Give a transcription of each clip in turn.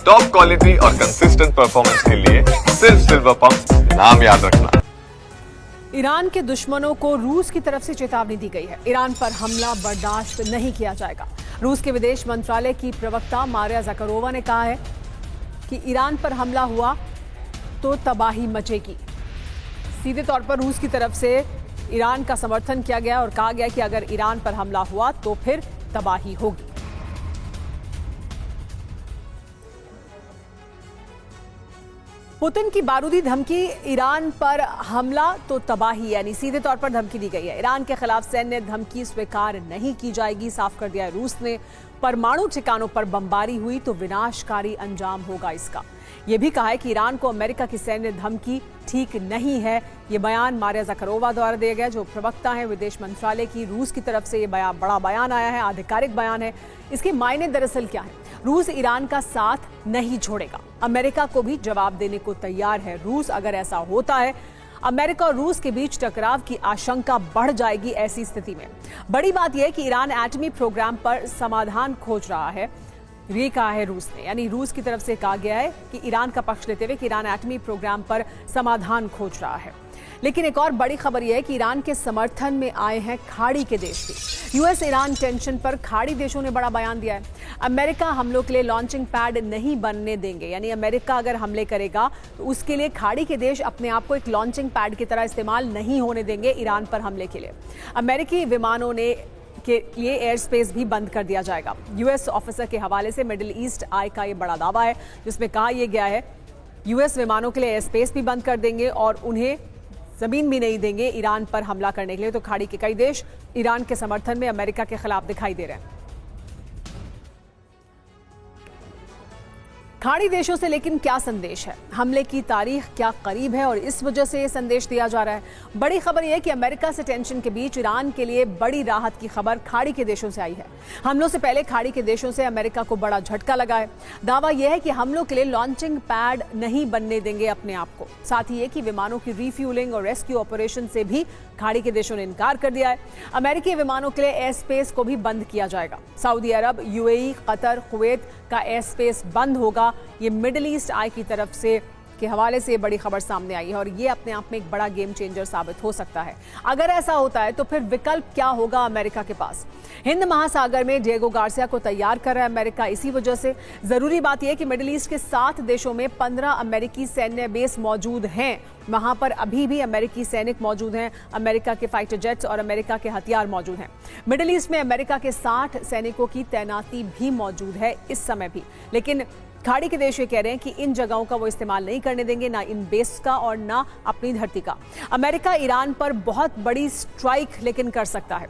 Top quality और consistent performance के लिए सिर्फ सिल्वर पंप नाम याद रखना। ईरान के दुश्मनों को रूस की तरफ से चेतावनी दी गई है। ईरान पर हमला बर्दाश्त नहीं किया जाएगा। रूस के विदेश मंत्रालय की प्रवक्ता मारिया ज़कारोवा ने कहा है कि ईरान पर हमला हुआ तो तबाही मचेगी। सीधे तौर पर रूस की तरफ से ईरान का समर्थन किया गया और कहा गया कि अगर ईरान पर हमला हुआ तो फिर तबाही होगी। पुतिन की बारूदी धमकी, ईरान पर हमला तो तबाही, यानी सीधे तौर पर धमकी दी गई है। ईरान के खिलाफ सैन्य धमकी स्वीकार नहीं की जाएगी, साफ कर दिया है रूस ने। परमाणु ठिकानों पर बमबारी हुई तो विनाशकारी अंजाम होगा इसका। यह भी कहा है कि ईरान को अमेरिका की सैन्य धमकी ठीक नहीं है। ये बयान मारिया ज़कारोवा द्वारा दिया गया, जो प्रवक्ता है विदेश मंत्रालय की। रूस की तरफ से ये बड़ा बयान आया है, आधिकारिक बयान है। इसके मायने दरअसल क्या है? रूस ईरान का साथ नहीं छोड़ेगा, अमेरिका को भी जवाब देने को तैयार है रूस। अगर ऐसा होता है, अमेरिका और रूस के बीच टकराव की आशंका बढ़ जाएगी। ऐसी स्थिति में बड़ी बात यह है कि ईरान एटमी प्रोग्राम पर समाधान खोज रहा है, ये कहा है रूस ने। यानी रूस की तरफ से कहा गया है कि ईरान का पक्ष लेते हुए कि ईरान एटमी प्रोग्राम पर समाधान खोज रहा है। लेकिन एक और बड़ी खबर यह है कि ईरान के समर्थन में आए हैं खाड़ी के देश भी। यूएस ईरान टेंशन पर खाड़ी देशों ने बड़ा बयान दिया है। अमेरिका हमलों के लिए लॉन्चिंग पैड नहीं बनने देंगे, यानी अमेरिका अगर हमले करेगा तो उसके लिए खाड़ी के देश अपने आप को एक लॉन्चिंग पैड की तरह इस्तेमाल नहीं होने देंगे ईरान पर हमले के लिए। अमेरिकी विमानों ने के लिए एयर स्पेस भी बंद कर दिया जाएगा। यूएस ऑफिसर के हवाले से मिडिल ईस्ट आई का ये बड़ा दावा है, जिसमें कहा यह गया है यूएस विमानों के लिए एयर स्पेस भी बंद कर देंगे और उन्हें जमीन भी नहीं देंगे ईरान पर हमला करने के लिए। तो खाड़ी के कई देश ईरान के समर्थन में अमेरिका के खिलाफ दिखाई दे रहे हैं। खाड़ी देशों से लेकिन क्या संदेश है? हमले की तारीख क्या करीब है और इस वजह से यह संदेश दिया जा रहा है? बड़ी खबर यह है कि अमेरिका से टेंशन के बीच ईरान के लिए बड़ी राहत की खबर खाड़ी के देशों से आई है। हमलों से पहले खाड़ी के देशों से अमेरिका को बड़ा झटका लगा है। दावा यह है कि हमलों के लिए लॉन्चिंग पैड नहीं बनने देंगे अपने आप को। साथ ही ये कि विमानों की रिफ्यूलिंग और रेस्क्यू ऑपरेशन से भी खाड़ी के देशों ने इनकार कर दिया है। अमेरिकी विमानों के लिए एयर स्पेस को भी बंद किया जाएगा। सऊदी अरब, यूएई, कतर, कुवैत का एयर स्पेस बंद होगा। ये मिडिल ईस्ट आई की तरफ से के हवाले से बड़ी खबर सामने आई है और ये अपने आप में एक बड़ा गेम चेंजर साबित हो सकता है। अगर ऐसा होता है तो फिर विकल्प क्या होगा अमेरिका के पास? हिंद महासागर में डिएगो गार्सिया को तैयार कर रहा है अमेरिका। इसी वजह से जरूरी बात यह है कि मिडिल ईस्ट के 7 देशों में 15 अमेरिकी सैन्य बेस मौजूद हैं। वहां पर अभी भी अमेरिकी सैनिक मौजूद हैं, अमेरिका के फाइटर जेट्स और अमेरिका के हथियार मौजूद हैं। मिडिल ईस्ट में अमेरिका के 60 सैनिकों की तैनाती भी मौजूद है इस समय भी। लेकिन खाड़ी के देश ये कह रहे हैं कि इन जगहों का वो इस्तेमाल नहीं करने देंगे, ना इन बेस का और ना अपनी धरती का। अमेरिका ईरान पर बहुत बड़ी स्ट्राइक लेकिन कर सकता है।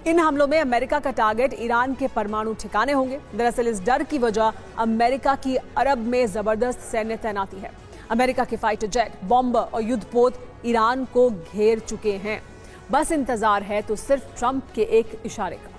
इन हमलों में अमेरिका का टारगेट ईरान के परमाणु ठिकाने होंगे। दरअसल इस डर की वजह अमेरिका की अरब में जबरदस्त सैन्य तैनाती है। अमेरिका के फाइटर जेट, बॉम्बर और युद्धपोत ईरान को घेर चुके हैं। बस इंतजार है तो सिर्फ ट्रंप के एक इशारे का।